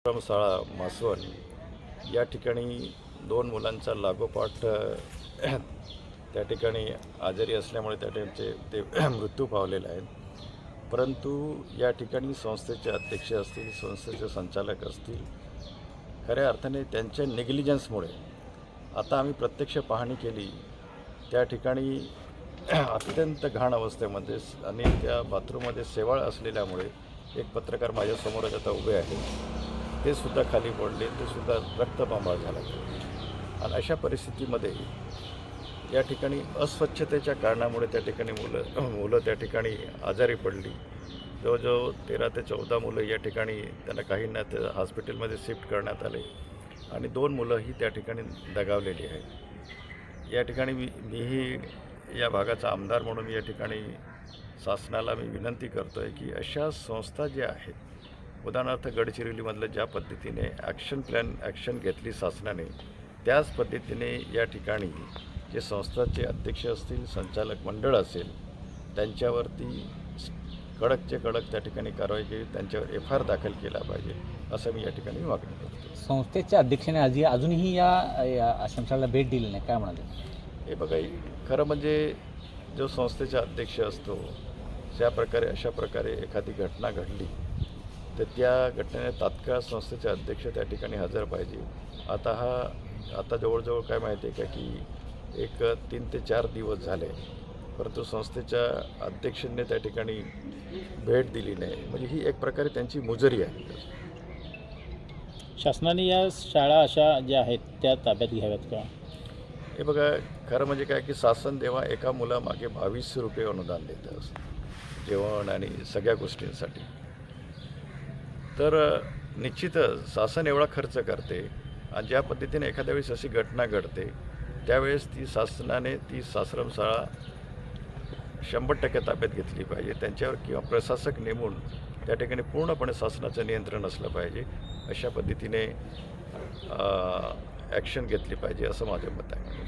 शाळा मासवण या ठिकाणी दोन मुलांचा लागोपाठ त्या ठिकाणी आजारी असल्यामुळे त्या त्यांचे ते मृत्यू पावलेले आहेत। परंतु या ठिकाणी संस्थेचे अध्यक्ष असतील, संस्थेचे संचालक असतील, खऱ्या अर्थाने त्यांच्या नेग्लिजन्समुळे आता आम्ही प्रत्यक्ष पाहणी केली त्या ठिकाणी अत्यंत घाण अवस्थेमध्ये आणि त्या बाथरूममध्ये शेवाळ असलेल्यामुळे एक पत्रकार माझ्यासमोरच आता उभे आहेत, ते सुद्धा खाली पडले, ते सुद्धा रक्तबंबाळ झाला। आणि अशा परिस्थितीमध्ये या ठिकाणी अस्वच्छतेच्या कारणामुळे त्या ठिकाणी मुलं त्या ठिकाणी आजारी पडली। जवळजवळ 13 ते 14 मुलं या ठिकाणी त्यांना काहींना त्या हॉस्पिटलमध्ये शिफ्ट करण्यात आले आणि 2 मुलं ही त्या ठिकाणी दगावलेली आहेत। या ठिकाणी मीही या भागाचा आमदार म्हणून या ठिकाणी शासनाला मी विनंती करतो आहे की अशा संस्था ज्या आहेत, उदाहरणार्थ गडचिरोलीमधलं ज्या पद्धतीने ॲक्शन घेतली शासनाने, त्याच पद्धतीने या ठिकाणी जे संस्थाचे अध्यक्ष असतील, संचालक मंडळ असेल, त्यांच्यावरती कडकचे कडक त्या ठिकाणी कारवाई केली, त्यांच्यावर FIR दाखल केला पाहिजे असं मी या ठिकाणी मागणी करतो। संस्थेच्या अध्यक्षाने अजूनही या आश्रमशाळेला भेट दिली नाही, काय म्हणाले? हे बघा, खरं म्हणजे जो संस्थेचा अध्यक्ष असतो, अशा प्रकारे एखादी घटना घडली तर त्या घटनेने तात्काळ संस्थेचे अध्यक्ष त्या ठिकाणी हजर पाहिजे। आता जवळजवळ काय माहिती आहे का की 3 ते 4 दिवस झाले, परंतु संस्थेच्या अध्यक्षांनी त्या ठिकाणी भेट दिली नाही, म्हणजे ही एक प्रकारे त्यांची मुजरी आहे। शासनाने या शाळा अशा ज्या आहेत त्या ताब्यात घ्याव्यात का? हे बघा, खरं म्हणजे काय की शासन जेव्हा एका मुलामागे 2200 रुपये अनुदान देतं जेवण आणि सगळ्या गोष्टींसाठी, तर निश्चितच शासन एवढा खर्च करते आणि ज्या पद्धतीने एखाद्या वेळेस अशी घटना घडते त्यावेळेस शासनाने ती आश्रमशाळा 100% ताब्यात घेतली पाहिजे। त्यांच्यावर किंवा प्रशासक नेमून त्या ठिकाणी पूर्णपणे शासनाचं नियंत्रण असलं पाहिजे, अशा पद्धतीने ॲक्शन घेतली पाहिजे असं माझं मत आहे।